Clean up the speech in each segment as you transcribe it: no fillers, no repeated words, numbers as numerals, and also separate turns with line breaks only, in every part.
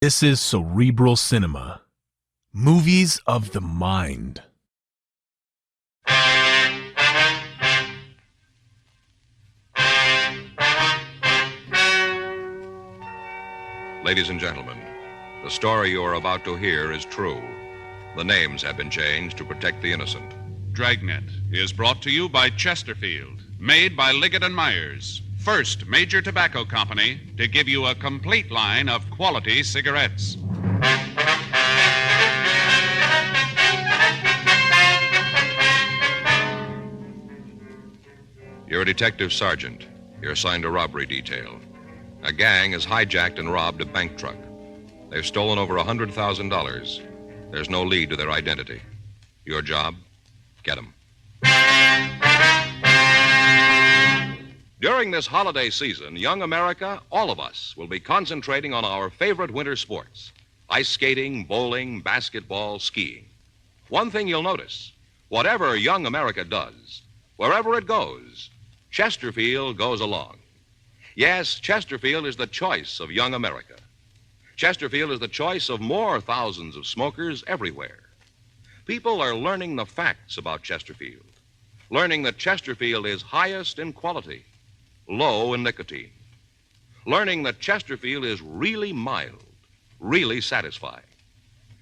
This is Cerebral Cinema. Movies of the mind.
Ladies and gentlemen, the story you are about to hear is true. The names have been changed to protect the innocent.
Dragnet is brought to you by Chesterfield, made by Liggett & Myers, first major tobacco company to give you a complete line of quality cigarettes.
You're a detective sergeant. You're assigned to robbery detail. A gang has hijacked and robbed a bank truck. They've stolen over $100,000. There's no lead to their identity. Your job? Get them. During this holiday season, young America, all of us, will be concentrating on our favorite winter sports: ice skating, bowling, basketball, skiing. One thing you'll notice: whatever young America does, wherever it goes, Chesterfield goes along. Yes, Chesterfield is the choice of young America. Chesterfield is the choice of more thousands of smokers everywhere. People are learning the facts about Chesterfield, learning that Chesterfield is highest in quality, low in nicotine, learning that Chesterfield is really mild, really satisfying.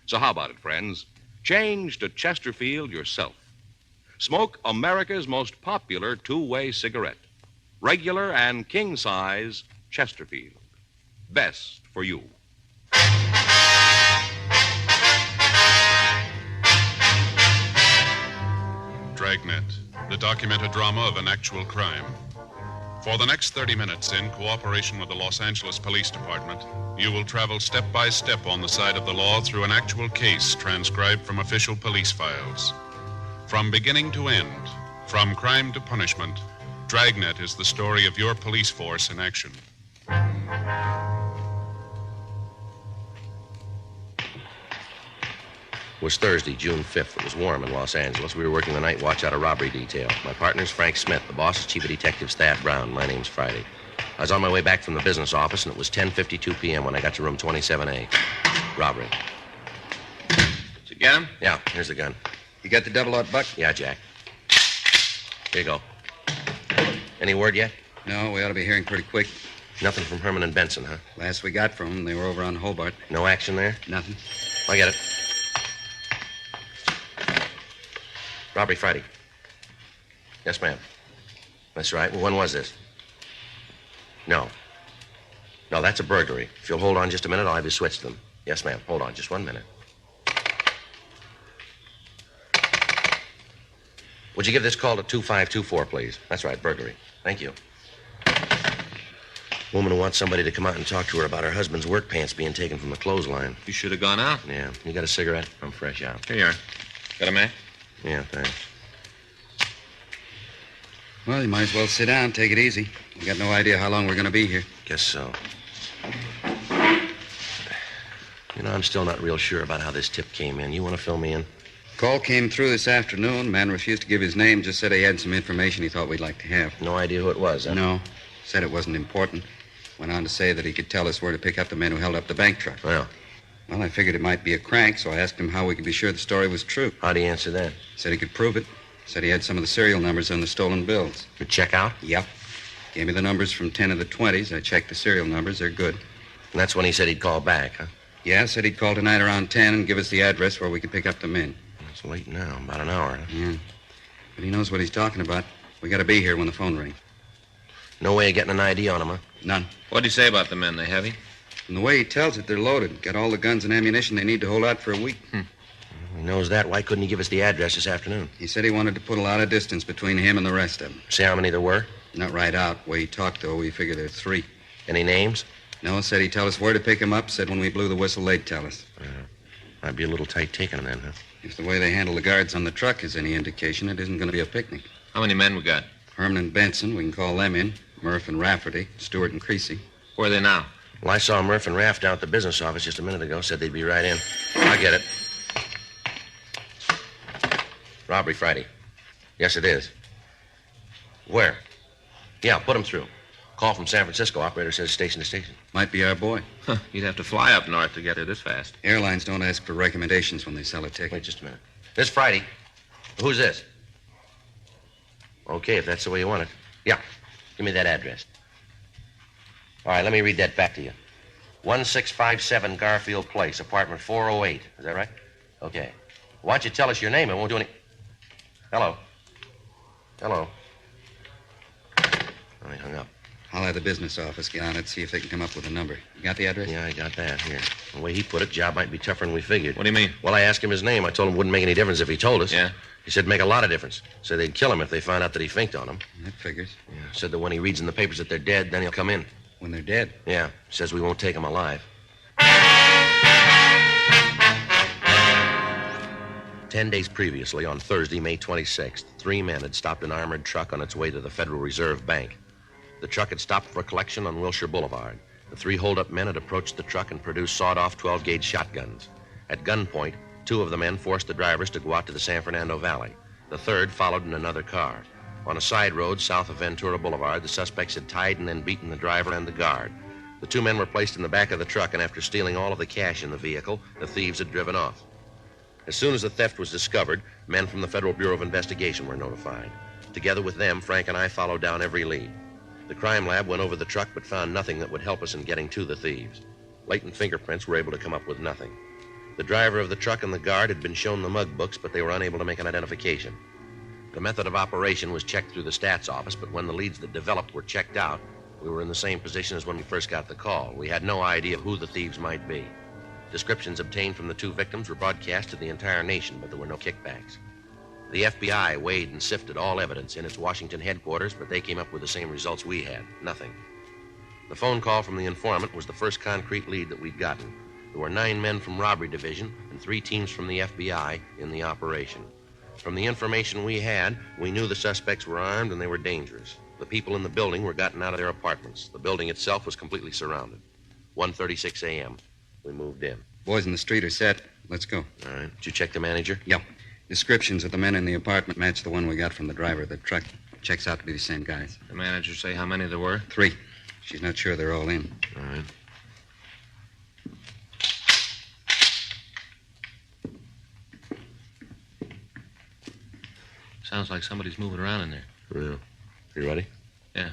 So how about it, friends? Change to Chesterfield yourself. Smoke America's most popular two-way cigarette. Regular and king-size Chesterfield. Best for you.
Dragnet, the documented drama of an actual crime. For the next 30 minutes, in cooperation with the Los Angeles Police Department, you will travel step by step on the side of the law through an actual case transcribed from official police files. From beginning to end, from crime to punishment, Dragnet is the story of your police force in action.
It was Thursday, June 5th. It was warm in Los Angeles. We were working the night watch out of robbery detail. My partner's Frank Smith. The boss is Chief of Detectives Thad Brown. My name's Friday. I was on my way back from the business office, and it was 10:52 p.m. when I got to room 27A. Robbery.
Did you get him?
Yeah, here's the gun.
You got the double-aught buck?
Yeah, Jack. Here you go. Any word yet?
No, we ought to be hearing pretty quick.
Nothing from Herman and Benson, huh?
Last we got from them, they were over on Hobart.
No action there?
Nothing.
I get it. Robbery Friday. Yes, ma'am. That's right. Well, when was this? No. No, that's a burglary. If you'll hold on just a minute, I'll have you switch them. Yes, ma'am. Hold on just 1 minute. Would you give this call to 2524, please? That's right, burglary. Thank you. Woman who wants somebody to come out and talk to her about her husband's work pants being taken from the clothesline.
You should have gone out.
Yeah. You got a cigarette? I'm fresh out.
Here you are. Got a man?
Yeah, thanks.
Well, you might as well sit down, take it easy. We got no idea how long we're going to be here.
Guess so. You know, I'm still not real sure about how this tip came in. You want to fill me in?
Call came through this afternoon. Man refused to give his name, just said he had some information he thought we'd like to have.
No idea who it was, huh?
No. Said it wasn't important. Went on to say that he could tell us where to pick up the men who held up the bank truck.
Well,
I figured it might be a crank, so I asked him how we could be sure the story was true.
how'd he answer that?
Said he could prove it. Said he had some of the serial numbers on the stolen bills.
You check out?
Yep. Gave me the numbers from 10 of the 20s. I checked the serial numbers. They're good.
And that's when he said he'd call back, huh?
Yeah, said he'd call tonight around 10 and give us the address where we could pick up the men.
It's late now, about an hour, huh?
Yeah. But he knows what he's talking about. We got to be here when the phone rings.
No way of getting an ID on him, huh?
None.
What'd he say about the men? They heavy?
From the way he tells it, they're loaded. Got all the guns and ammunition they need to hold out for a week.
He knows that. Why couldn't he give us the address this afternoon?
He said he wanted to put a lot of distance between him and the rest of them.
Say how many there were?
Not right out. The way he talked, though, we figure there are 3.
Any names?
No, said he'd tell us where to pick him up. Said when we blew the whistle, they'd tell us.
Might be a little tight taking him then, huh?
If the way they handle the guards on the truck is any indication, it isn't going to be a picnic.
How many men we got?
Herman and Benson, we can call them in. Murph and Rafferty, Stewart and Creasy.
Where are they now?
Well, I saw Murph and Raft down at the business office just a minute ago. Said they'd be right in. I get it. Robbery Friday. Yes, it is. Where? Yeah, put him through. Call from San Francisco. Operator says station to station.
Might be our boy.
Huh, you'd have to fly up north to get here this fast.
Airlines don't ask for recommendations when they sell a ticket.
Wait just a minute. This Friday. Who's this? Okay, if that's the way you want it. Yeah. Give me that address. All right, let me read that back to you. 1657 Garfield Place, apartment 408. Is that right? Okay. Why don't you tell us your name? It won't do any... Hello. Hello. Oh, he hung up.
I'll have the business office get on it, see if they can come up with a number. You got the address?
Yeah, I got that. Here. The way he put it, job might be tougher than we figured.
What do you mean?
Well, I asked him his name. I told him it wouldn't make any difference if he told us.
Yeah?
He said make a lot of difference. Said they'd kill him if they found out that he finked on them.
That figures.
Yeah. Said that when he reads in the papers that they're dead, then he'll come in.
When they're dead.
Yeah. Says we won't take him alive. 10 days previously, on Thursday, May 26th, 3 men had stopped an armored truck on its way to the Federal Reserve Bank. The truck had stopped for collection on Wilshire Boulevard. The 3 hold-up men had approached the truck and produced sawed-off 12-gauge shotguns. At gunpoint, 2 of the men forced the drivers to go out to the San Fernando Valley. The third followed in another car. On a side road south of Ventura Boulevard, the suspects had tied and then beaten the driver and the guard. The 2 men were placed in the back of the truck, and after stealing all of the cash in the vehicle, the thieves had driven off. As soon as the theft was discovered, men from the Federal Bureau of Investigation were notified. Together with them, Frank and I followed down every lead. The crime lab went over the truck but found nothing that would help us in getting to the thieves. Latent fingerprints were able to come up with nothing. The driver of the truck and the guard had been shown the mug books, but they were unable to make an identification. The method of operation was checked through the stats office, but when the leads that developed were checked out, we were in the same position as when we first got the call. We had no idea who the thieves might be. Descriptions obtained from the 2 victims were broadcast to the entire nation, but there were no kickbacks. The FBI weighed and sifted all evidence in its Washington headquarters, but they came up with the same results we had. Nothing. The phone call from the informant was the first concrete lead that we'd gotten. There were 9 men from Robbery Division and 3 teams from the FBI in the operation. From the information we had, we knew the suspects were armed and they were dangerous. The people in the building were gotten out of their apartments. The building itself was completely surrounded. 1:36 a.m. We moved in.
Boys in the street are set. Let's go.
All right. Did you check the manager?
Yep. Descriptions of the men in the apartment match the one we got from the driver of the truck. Checks out to be the same guys.
The manager say how many there were?
3. She's not sure they're all in.
All right.
Sounds like somebody's moving around in there.
Yeah. You ready?
Yeah.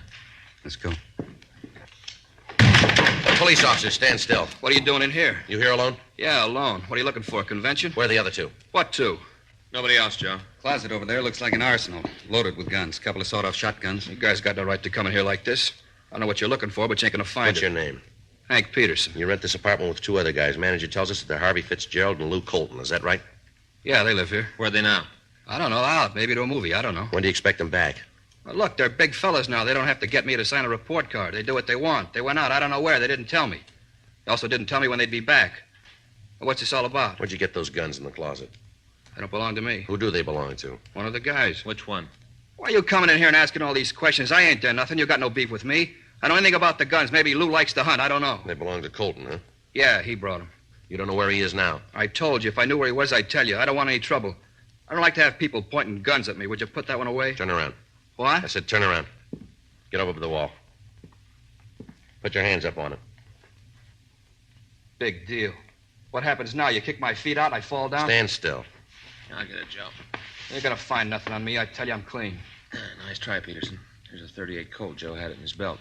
Let's go.
Police officer, stand still.
What are you doing in here?
You here alone?
Yeah, alone. What are you looking for, convention?
Where are the other 2?
What 2?
Nobody else, Joe.
Closet over there looks like an arsenal. Loaded with guns. Couple of sawed-off shotguns.
You guys got no right to come in here like this. I don't know what you're looking for, but you ain't gonna find
What's
it.
your name?
Hank Peterson.
You rent this apartment with 2 other guys. Manager tells us that they're Harvey Fitzgerald and Lou Colton. Is that right?
Yeah, they live here.
Where are they now?
I don't know. Out. Maybe to a movie. I don't know.
When do you expect them back?
Well, look, they're big fellas now. They don't have to get me to sign a report card. They do what they want. They went out. I don't know where. They didn't tell me. They also didn't tell me when they'd be back. Well, what's this all about?
Where'd you get those guns in the closet?
They don't belong to me.
Who do they belong to?
One of the guys.
Which one?
Why are you coming in here and asking all these questions? I ain't done nothing. You got no beef with me. I know anything about the guns. Maybe Lou likes to hunt. I don't know.
They belong to Colton, huh?
Yeah, he brought them.
You don't know where he is now?
I told you. If I knew where he was, I'd tell you. I don't want any trouble. I don't like to have people pointing guns at me. Would you put that one away?
Turn around.
What?
I said turn around. Get over to the wall. Put your hands up on it.
Big deal. What happens now? You kick my feet out, I fall down?
Stand still.
I'll get it, Joe.
You ain't gonna find nothing on me. I tell you, I'm clean.
Nice try, Peterson. Here's a .38 Colt. Joe had it in his belt.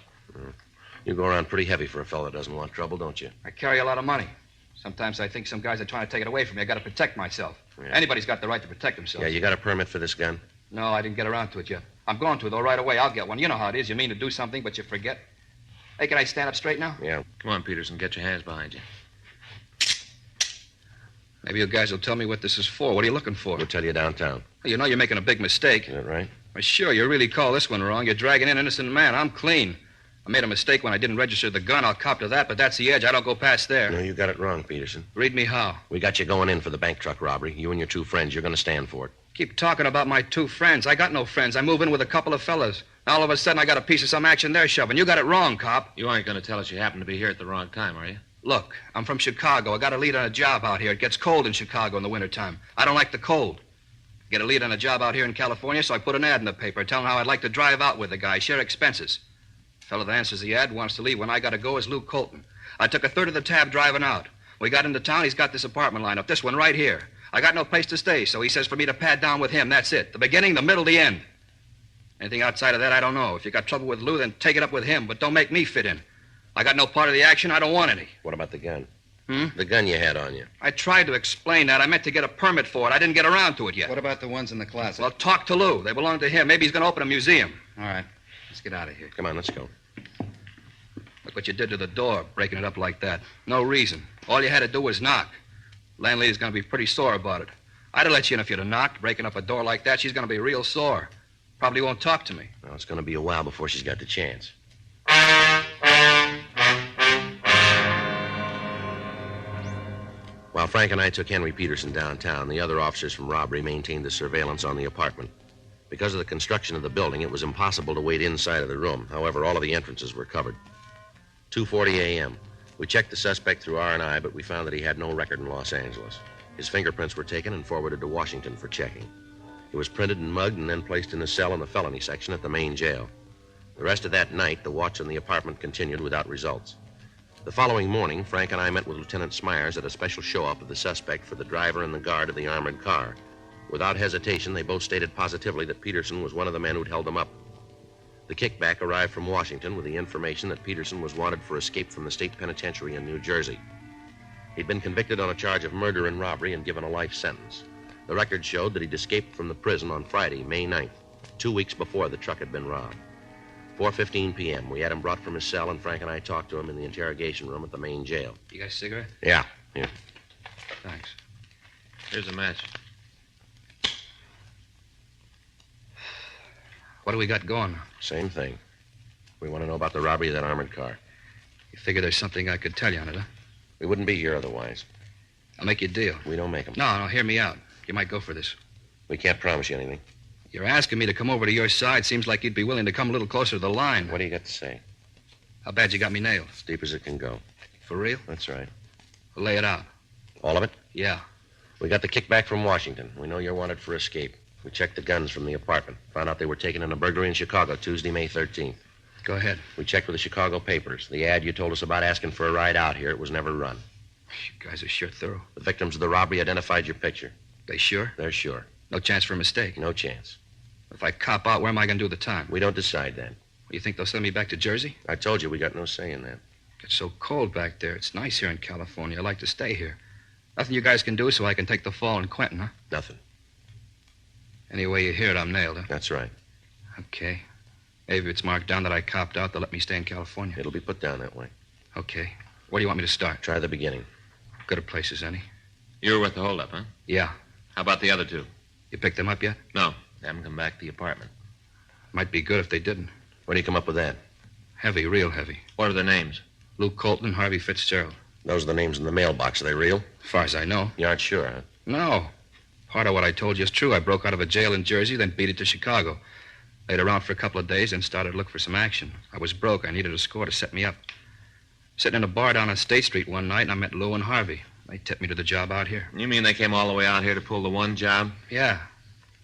You go around pretty heavy for a fellow that doesn't want trouble, don't you?
I carry a lot of money. Sometimes I think some guys are trying to take it away from me. I gotta protect myself.
Yeah.
Anybody's got the right to protect themselves.
Yeah, you got a permit for this gun?
No, I didn't get around to it yet. I'm going to, though, right away. I'll get one. You know how it is. You mean to do something, but you forget. Hey, can I stand up straight now?
Yeah.
Come on, Peterson. Get your hands behind you.
Maybe you guys will tell me what this is for. What are you looking for?
We'll tell you downtown.
You know you're making a big mistake.
Is that right?
Well, sure, you really call this one wrong. You're dragging in an innocent man. I'm clean. I made a mistake when I didn't register the gun. I'll cop to that, but that's the edge. I don't go past there.
No, you got it wrong, Peterson.
Read me how.
We got you going in for the bank truck robbery. You and your 2 friends, you're going to stand for it.
Keep talking about my 2 friends. I got no friends. I move in with a couple of fellas. Now, all of a sudden, I got a piece of some action they're shoving. You got it wrong, cop.
You aren't going to tell us you happened to be here at the wrong time, are you?
Look, I'm from Chicago. I got a lead on a job out here. It gets cold in Chicago in the wintertime. I don't like the cold. Get a lead on a job out here in California, so I put an ad in the paper telling how I'd like to drive out with the guy, share expenses. Fellow that answers the ad wants to leave when I got to go is Luke Colton. I took a third of the tab driving out. We got into town, he's got this apartment lined up, this one right here. I got no place to stay, so he says for me to pad down with him, that's it. The beginning, the middle, the end. Anything outside of that, I don't know. If you got trouble with Lou, then take it up with him, but don't make me fit in. I got no part of the action, I don't want any.
What about the gun?
Hmm?
The gun you had on you.
I tried to explain that. I meant to get a permit for it. I didn't get around to it yet.
What about the ones in the closet?
Well, talk to Lou. They belong to him. Maybe he's going to open a museum.
All right. Let's get out of here.
Come on, let's go.
Look what you did to the door, breaking it up like that. No reason. All you had to do was knock. Landlady's going to be pretty sore about it. I'd have let you in if you'd have knocked. Breaking up a door like that, she's going to be real sore. Probably won't talk to me.
Well, it's going to be a while before she's got the chance. While Frank and I took Henry Peterson downtown, the other officers from robbery maintained the surveillance on the apartment. Because of the construction of the building, it was impossible to wait inside of the room. However, all of the entrances were covered. 2:40 a.m. We checked the suspect through R&I, but we found that he had no record in Los Angeles. His fingerprints were taken and forwarded to Washington for checking. He was printed and mugged and then placed in a cell in the felony section at the main jail. The rest of that night, the watch on the apartment continued without results. The following morning, Frank and I met with Lieutenant Smyers at a special show-up of the suspect for the driver and the guard of the armored car. Without hesitation, they both stated positively that Peterson was one of the men who'd held them up. The kickback arrived from Washington with the information that Peterson was wanted for escape from the state penitentiary in New Jersey. He'd been convicted on a charge of murder and robbery and given a life sentence. The record showed that he'd escaped from the prison on Friday, May 9th, 2 weeks before the truck had been robbed. 4:15 p.m. We had him brought from his cell, and Frank and I talked to him in the interrogation room at the main jail.
You got a cigarette?
Yeah, here.
Thanks.
Here's a match.
What do we got going?
Same thing. We want to know about the robbery of that armored car.
You figure there's something I could tell you on it, huh?
We wouldn't be here otherwise.
I'll make you a deal.
We don't make them.
No, hear me out. You might go for this.
We can't promise you anything.
You're asking me to come over to your side. Seems like you'd be willing to come a little closer to the line.
What do you got to say?
How bad you got me nailed?
As deep as it can go.
For real?
That's right.
Well, lay it out.
All of it?
Yeah.
We got the kickback from Washington. We know you're wanted for escape. We checked the guns from the apartment. Found out they were taken in a burglary in Chicago, Tuesday, May 13th.
Go ahead.
We checked with the Chicago papers. The ad you told us about asking for a ride out here, it was never run.
You guys are sure thorough.
The victims of the robbery identified your picture.
They sure?
They're sure.
No chance for a mistake.
No chance.
If I cop out, where am I going to do the time?
We don't decide that.
You think they'll send me back to Jersey?
I told you we got no say in that.
It's so cold back there. It's nice here in California. I like to stay here. Nothing you guys can do so I can take the fall in Quentin, huh?
Nothing.
Anyway you hear it, I'm nailed, huh?
That's right.
Okay. Maybe if it's marked down that I copped out, they'll let me stay in California.
It'll be put down that way.
Okay. Where do you want me to start?
Try the beginning.
Good at places, any?
You were with the holdup, huh?
Yeah.
How about the other two?
You picked them up yet?
No. They haven't come back to the apartment.
Might be good if they didn't.
Where do you come up with that?
Heavy, real heavy.
What are their names?
Luke Colton and Harvey Fitzgerald.
Those are the names in the mailbox. Are they real?
As far as I know.
You aren't sure, huh?
No. Part of what I told you is true. I broke out of a jail in Jersey, then beat it to Chicago. Laid around for a couple of days, then started to look for some action. I was broke. I needed a score to set me up. Sitting in a bar down on State Street one night, and I met Lou and Harvey. They tipped me to the job out here.
You mean they came all the way out here to pull the one job?
Yeah.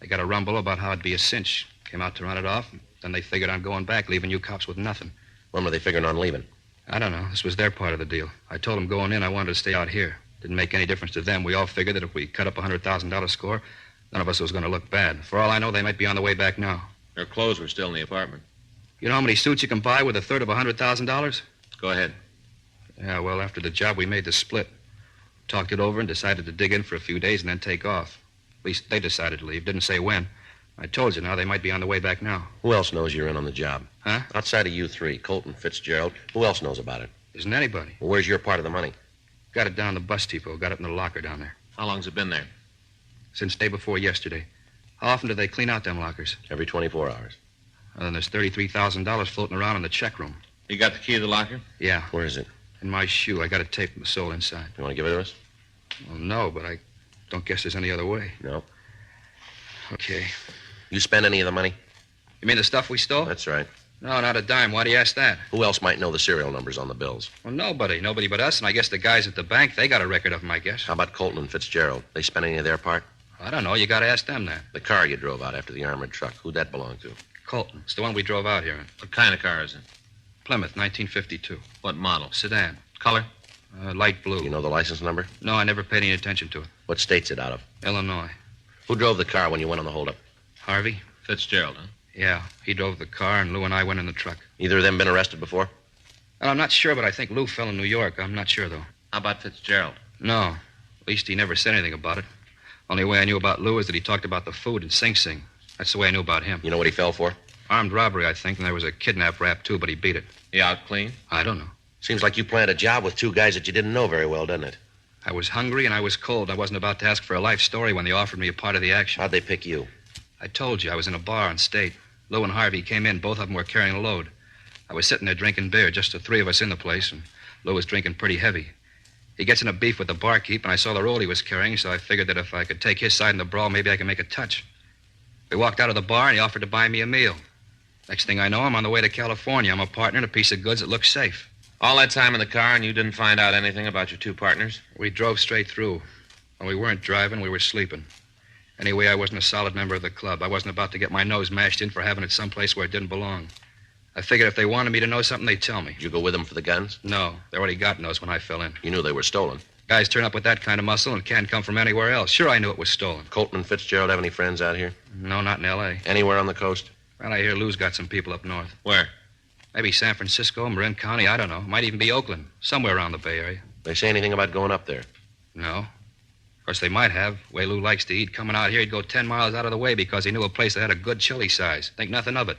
They got a rumble about how it'd be a cinch. Came out to run it off. Then they figured on going back, leaving you cops with nothing.
When were they figuring on leaving?
I don't know. This was their part of the deal. I told them going in I wanted to stay out here. Didn't make any difference to them. We all figured that if we cut up a $100,000 score, none of us was going to look bad. For all I know, they might be on the way back now.
Their clothes were still in the apartment.
You know how many suits you can buy with a third of $100,000?
Go ahead.
Yeah, well, after the job, we made the split. Talked it over and decided to dig in for a few days and then take off. At least they decided to leave. Didn't say when. I told you now they might be on the way back now.
Who else knows you're in on the job?
Huh?
Outside of you three, Colton, Fitzgerald, who else knows about it?
Isn't anybody.
Well, where's your part of the money?
Got it down the bus depot. Got it in the locker down there.
How long's it been there?
Since day before yesterday. How often do they clean out them lockers?
Every 24 hours.
Well, then there's $33,000 floating around in the check room.
You got the key to the locker?
Yeah,
Where is it?
in my shoe. I got it taped from the sole inside.
You want to give it to us?
Well, no, but I don't guess there's any other way.
No.
Okay.
You spend any of the money?
You mean the stuff we stole?
That's right.
No, not a dime. Why do you ask that?
Who else might know the serial numbers on the bills?
Well, nobody. Nobody but us, and I guess the guys at the bank, they got a record of them, I guess.
How about Colton and Fitzgerald? They spend any of their part?
I don't know. You got to ask them that.
The car you drove out after the armored truck, who'd that belong to?
Colton. It's the one we drove out here in.
What kind of car is it?
Plymouth, 1952.
What model?
Sedan.
Color?
Light blue.
You know the license number?
No, I never paid any attention to it.
What state's it out of?
Illinois.
Who drove the car when you went on the holdup?
Harvey?
Fitzgerald, huh?
Yeah, he drove the car, and Lou and I went in the truck.
Either of them been arrested before?
Well, I'm not sure, but I think Lou fell in New York. I'm not sure, though.
How about Fitzgerald?
No. At least he never said anything about it. Only way I knew about Lou is that he talked about the food in Sing Sing. That's the way I knew about him.
You know what he fell for?
Armed robbery, I think, and there was a kidnap rap, too, but he beat it.
He out clean?
I don't know.
Seems like you planned a job with two guys that you didn't know very well, doesn't it?
I was hungry and I was cold. I wasn't about to ask for a life story when they offered me a part of the action.
How'd they pick you?
I told you, I was in a bar on State. Lou and Harvey came in. Both of them were carrying a load. I was sitting there drinking beer, just the three of us in the place, and Lou was drinking pretty heavy. He gets in a beef with the barkeep, and I saw the roll he was carrying, so I figured that if I could take his side in the brawl, maybe I could make a touch. We walked out of the bar, and he offered to buy me a meal. Next thing I know, I'm on the way to California. I'm a partner in a piece of goods that looks safe.
All that time in the car, and you didn't find out anything about your two partners?
We drove straight through. When we weren't driving, we were sleeping. Anyway, I wasn't a solid member of the club. I wasn't about to get my nose mashed in for having it someplace where it didn't belong. I figured if they wanted me to know something, they'd tell me.
Did you go with them for the guns?
No, they already got those when I fell in.
You knew they were stolen.
Guys turn up with that kind of muscle and can't come from anywhere else. Sure, I knew it was stolen.
Colton and Fitzgerald have any friends out here?
No, not in L.A.
Anywhere on the coast?
Well, I hear Lou's got some people up north.
Where?
Maybe San Francisco, Marin County, I don't know. Might even be Oakland. Somewhere around the Bay Area.
They say anything about going up there?
No. Of course, they might have. The way Lou likes to eat, coming out here, he'd go 10 miles out of the way because he knew a place that had a good chili size. Think nothing of it.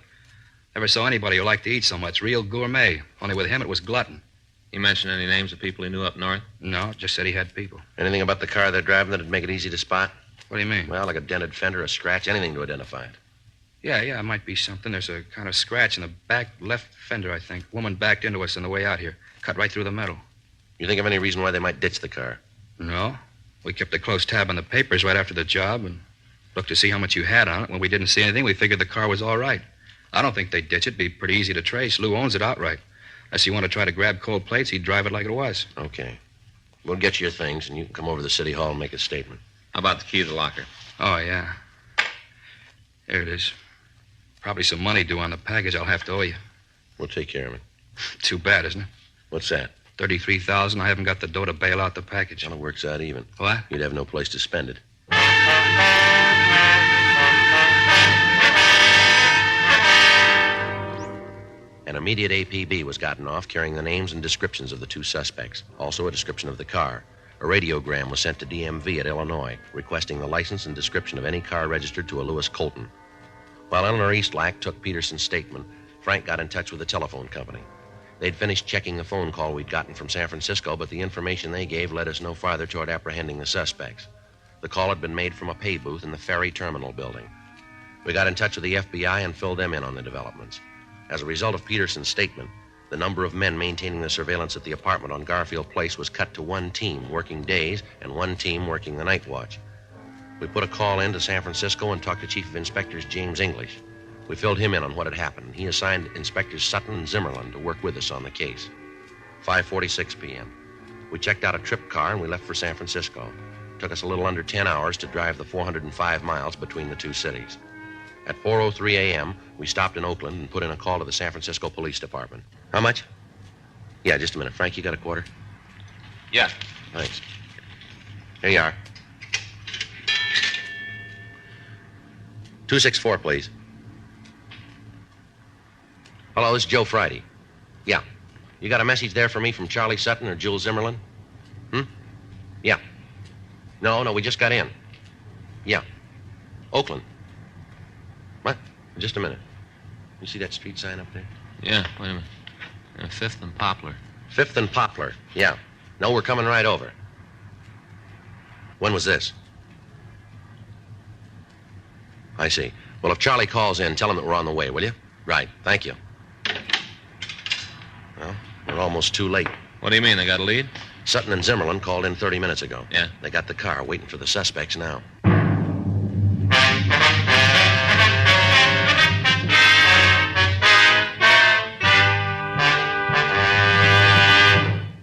Never saw anybody who liked to eat so much. Real gourmet. Only with him, it was glutton.
You mentioned any names of people he knew up north?
No, just said he had people.
Anything about the car they're driving that'd make it easy to spot?
What do you mean?
Well, like a dented fender, a scratch, anything to identify it.
Yeah, it might be something. There's a kind of scratch in the back left fender, I think. Woman backed into us on the way out here. Cut right through the metal.
You think of any reason why they might ditch the car?
No. We kept a close tab on the papers right after the job and looked to see how much you had on it. When we didn't see anything, we figured the car was all right. I don't think they'd ditch it. It'd be pretty easy to trace. Lou owns it outright. Unless you want to try to grab cold plates, he'd drive it like it was.
Okay. We'll get you your things, and you can come over to the city hall and make a statement.
How about the key to the locker?
Oh, yeah. Here it is. Probably some money due on the package I'll have to owe you.
We'll take care of it.
Too bad, isn't it?
What's that?
$33,000. I haven't got the dough to bail out the package.
Well, it works out even.
What?
You'd have no place to spend it. An immediate APB was gotten off carrying the names and descriptions of the two suspects. Also a description of the car. A radiogram was sent to DMV at Illinois, requesting the license and description of any car registered to a Lewis Colton. While Eleanor Eastlack took Peterson's statement, Frank got in touch with the telephone company. They'd finished checking the phone call we'd gotten from San Francisco, but the information they gave led us no farther toward apprehending the suspects. The call had been made from a pay booth in the ferry terminal building. We got in touch with the FBI and filled them in on the developments. As a result of Peterson's statement, the number of men maintaining the surveillance at the apartment on Garfield Place was cut to one team working days and one team working the night watch. We put a call in to San Francisco and talked to Chief of Inspectors James English. We filled him in on what had happened. He assigned Inspectors Sutton and Zimmerlin to work with us on the case. 5:46 p.m. We checked out a trip car and we left for San Francisco. It took us a little under 10 hours to drive the 405 miles between the two cities. At 4:03 a.m., we stopped in Oakland and put in a call to the San Francisco Police Department. How much? Yeah, just a minute. Frank, you got a quarter?
Yeah.
Thanks. Here you are. 264, please. Hello, this is Joe Friday. Yeah. You got a message there for me from Charlie Sutton or Jules Zimmerlin? Yeah. No, we just got in. Yeah. Oakland. What? Just a minute. You see that street sign up there?
Yeah, wait a minute. 5th and Poplar.
5th and Poplar. Yeah. No, we're coming right over. When was this? I see. Well, if Charlie calls in, tell him that we're on the way, will you? Right. Thank you. Well, we're almost too late.
What do you mean, they got a lead?
Sutton and Zimmerlin called in 30 minutes ago.
Yeah?
They got the car waiting for the suspects now.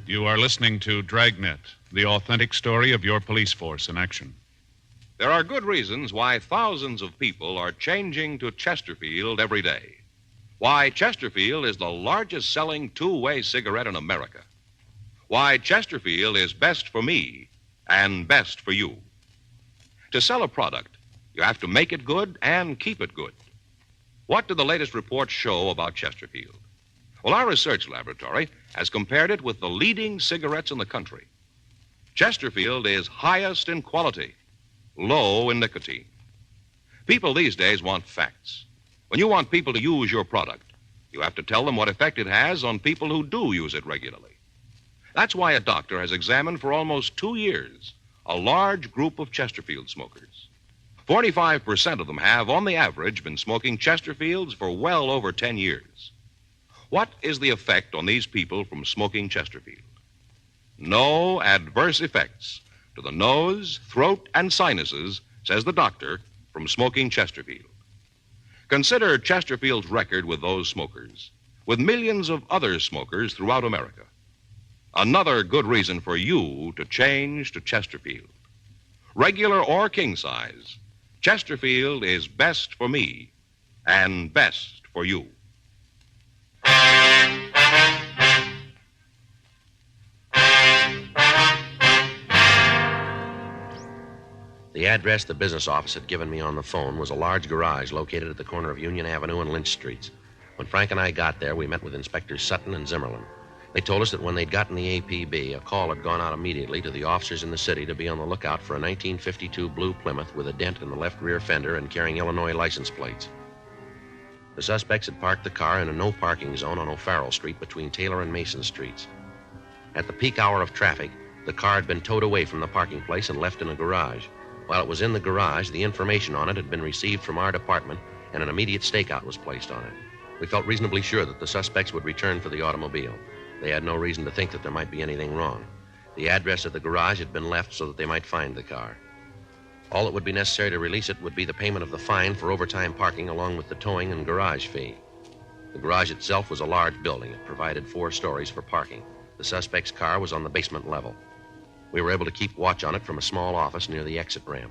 You are listening to Dragnet, the authentic story of your police force in action.
There are good reasons why thousands of people are changing to Chesterfield every day. Why Chesterfield is the largest selling two-way cigarette in America. Why Chesterfield is best for me and best for you. To sell a product, you have to make it good and keep it good. What do the latest reports show about Chesterfield? Well, our research laboratory has compared it with the leading cigarettes in the country. Chesterfield is highest in quality, low in nicotine. People these days want facts. When you want people to use your product, you have to tell them what effect it has on people who do use it regularly. That's why a doctor has examined for almost 2 years a large group of Chesterfield smokers. 45% of them have, on the average, been smoking Chesterfields for well over 10 years. What is the effect on these people from smoking Chesterfield? No adverse effects to the nose, throat, and sinuses, says the doctor, from smoking Chesterfield. Consider Chesterfield's record with those smokers, with millions of other smokers throughout America. Another good reason for you to change to Chesterfield. Regular or king size, Chesterfield is best for me and best for you.
The address the business office had given me on the phone was a large garage located at the corner of Union Avenue and Lynch Streets. When Frank and I got there, we met with Inspectors Sutton and Zimmerlin. They told us that when they'd gotten the APB, a call had gone out immediately to the officers in the city to be on the lookout for a 1952 blue Plymouth with a dent in the left rear fender and carrying Illinois license plates. The suspects had parked the car in a no-parking zone on O'Farrell Street between Taylor and Mason Streets. At the peak hour of traffic, the car had been towed away from the parking place and left in a garage. While it was in the garage, the information on it had been received from our department, and an immediate stakeout was placed on it. We felt reasonably sure that the suspects would return for the automobile. They had no reason to think that there might be anything wrong. The address of the garage had been left so that they might find the car. All that would be necessary to release it would be the payment of the fine for overtime parking along with the towing and garage fee. The garage itself was a large building. It provided 4 stories for parking. The suspect's car was on the basement level. We were able to keep watch on it from a small office near the exit ramp.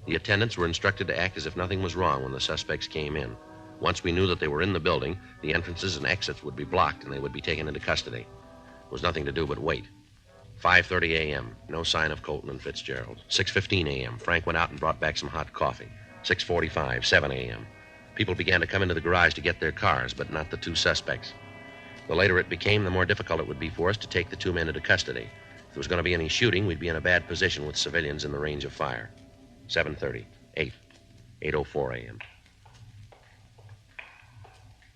The attendants were instructed to act as if nothing was wrong when the suspects came in. Once we knew that they were in the building, the entrances and exits would be blocked and they would be taken into custody. There was nothing to do but wait. 5:30 a.m., no sign of Colton and Fitzgerald. 6:15 a.m., Frank went out and brought back some hot coffee. 6:45, 7 a.m. People began to come into the garage to get their cars, but not the 2 suspects. The later it became, the more difficult it would be for us to take the 2 men into custody. If there was going to be any shooting, we'd be in a bad position with civilians in the range of fire. 7:30, 8, 8:04 a.m.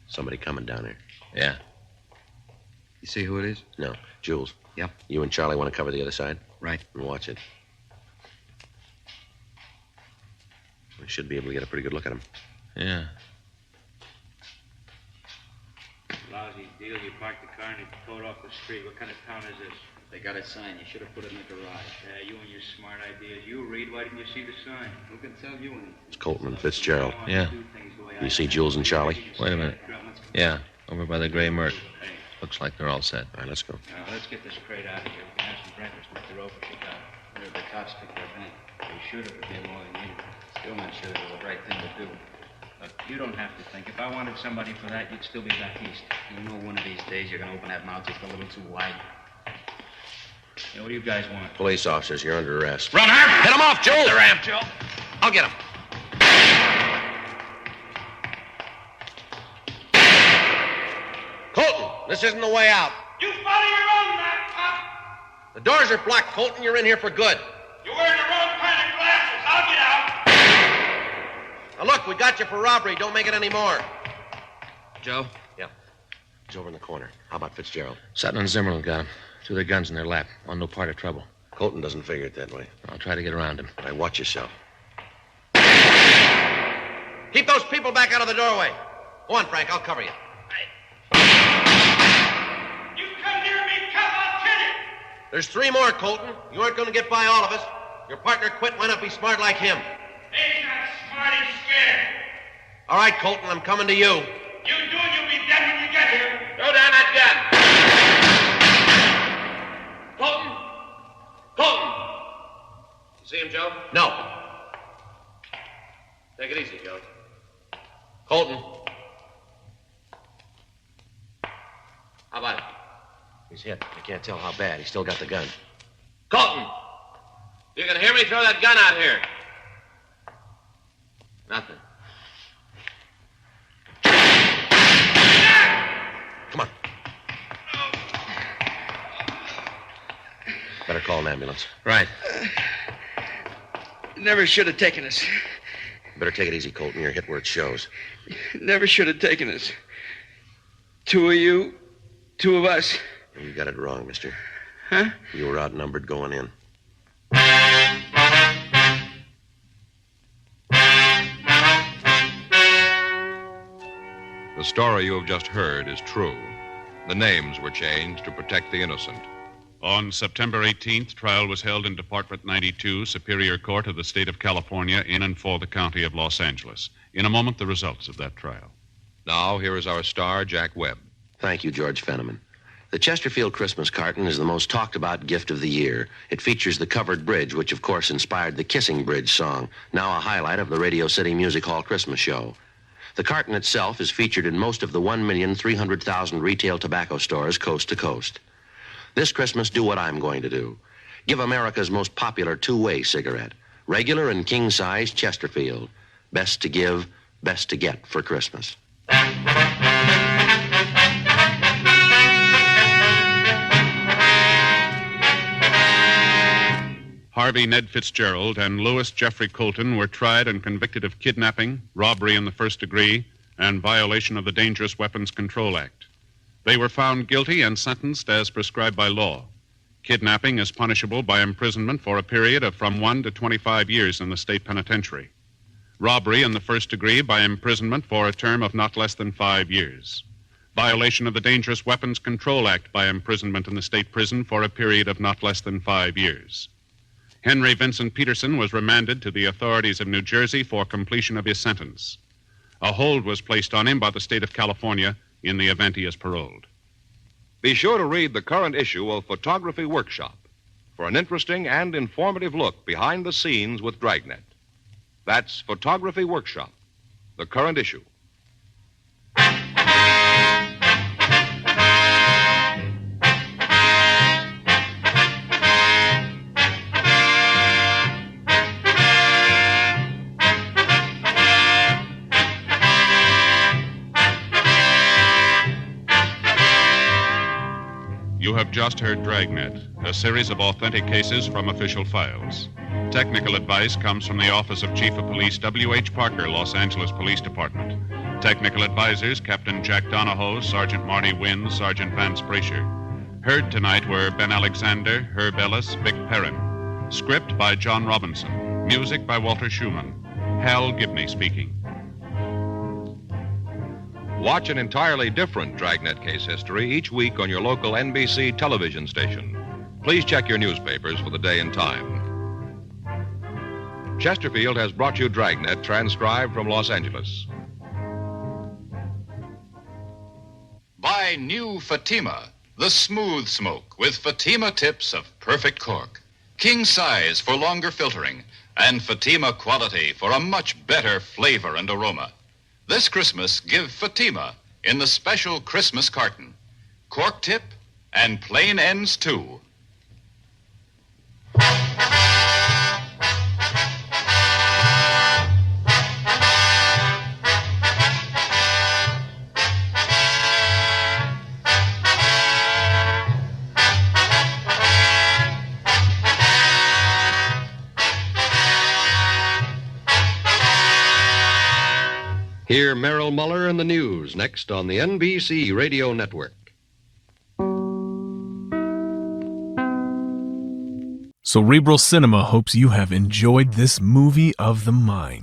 Somebody coming down here.
Yeah.
You see who it is?
No. Jules.
Yep.
You and Charlie want to cover the other side?
Right.
And watch it. We should be able to get a pretty good look at him.
Yeah.
Lousy deal. You parked the car and it towed off the street. What kind of town is this?
They got a sign. You should have put it in the garage.
Yeah, you and your smart ideas. You read. Why didn't you see the sign?
Who can tell you anything?
It's Colton and Fitzgerald.
Yeah.
You see Jules and Charlie?
Wait a minute. Yeah, over by the gray Merc. Looks like they're all set.
All right, let's go.
Now, let's get this crate out of here. We can have some breakfast with the rope if you got it.
Where did the cops pick their bank?
They should have been more than you.
Still not sure it was the right thing to do.
Look, you don't have to think. If I wanted somebody for that, you'd still be back east.
You know one of these days you're going to open that mouth just a little too wide.
Yeah, what do you guys want?
Police officers, you're under arrest.
Run, Herb!
Hit him off, Jules!
The ramp, Joe.
I'll get him. Colton, this isn't the way out.
You follow your own map, Pop.
The doors are blocked, Colton. You're in here for good.
You're wearing the wrong kind of glasses. I'll get out.
Now, look, we got you for robbery. Don't make it any more.
Joe?
Yeah. He's over in the corner. How about Fitzgerald?
Sutton and Zimmerlin got him. 2 of their guns in their lap. On no part of trouble.
Colton doesn't figure it that way.
I'll try to get around him.
All right, watch yourself. Keep those people back out of the doorway. Go on, Frank. I'll cover you.
You come near me, cop, I'll kill you.
There's 3 more, Colton. You aren't going to get by all of us. Your partner quit. Why not be smart like him?
He's not smart, he's scared.
All right, Colton, I'm coming to you.
You do and you'll be dead when you get here.
Throw down that gun.
Colton! Colton!
You see him, Joe?
No.
Take it easy, Joe.
Colton.
How about it?
He's hit. I can't tell how bad. He's still got the gun.
Colton! You can hear me? Throw that gun out here. Nothing.
Come on. Better call an ambulance.
Right.
Never should have taken us.
Better take it easy, Colton. You're hit where it shows.
Never should have taken us. Two of you, two of us.
You got it wrong, mister.
Huh?
You were outnumbered going in.
The story you have just heard is true. The names were changed to protect the innocent.
On September 18th, trial was held in Department 92, Superior Court of the State of California, in and for the County of Los Angeles. In a moment, the results of that trial.
Now, here is our star, Jack Webb.
Thank you, George Fenneman. The Chesterfield Christmas carton is the most talked-about gift of the year. It features the covered bridge, which, of course, inspired the Kissing Bridge song, now a highlight of the Radio City Music Hall Christmas show. The carton itself is featured in most of the 1,300,000 retail tobacco stores coast to coast. This Christmas, do what I'm going to do. Give America's most popular two-way cigarette, regular and king-size Chesterfield. Best to give, best to get for Christmas.
Harvey Ned Fitzgerald and Louis Jeffrey Colton were tried and convicted of kidnapping, robbery in the first degree, and violation of the Dangerous Weapons Control Act. They were found guilty and sentenced as prescribed by law. Kidnapping is punishable by imprisonment for a period of from 1 to 25 years in the state penitentiary. Robbery in the first degree by imprisonment for a term of not less than 5 years. Violation of the Dangerous Weapons Control Act by imprisonment in the state prison for a period of not less than 5 years. Henry Vincent Peterson was remanded to the authorities of New Jersey for completion of his sentence. A hold was placed on him by the state of California in the event he is paroled.
Be sure to read the current issue of Photography Workshop for an interesting and informative look behind the scenes with Dragnet. That's Photography Workshop, the current issue.
You have just heard Dragnet, a series of authentic cases from official files. Technical advice comes from the Office of Chief of Police W.H. Parker, Los Angeles Police Department. Technical advisors, Captain Jack Donahoe, Sergeant Marty Wynn, Sergeant Vance Brasher. Heard tonight were Ben Alexander, Herb Ellis, Vic Perrin. Script by John Robinson. Music by Walter Schumann. Hal Gibney speaking.
Watch an entirely different Dragnet case history each week on your local NBC television station. Please check your newspapers for the day and time. Chesterfield has brought you Dragnet, transcribed from Los Angeles.
Buy new Fatima, the smooth smoke with Fatima tips of perfect cork. King size for longer filtering, and Fatima quality for a much better flavor and aroma. This Christmas, give Fatima in the special Christmas carton. Cork tip and plain ends, too.
Hear Merrill Muller and the news next on the NBC Radio Network.
Cerebral Cinema hopes you have enjoyed this movie of the mind.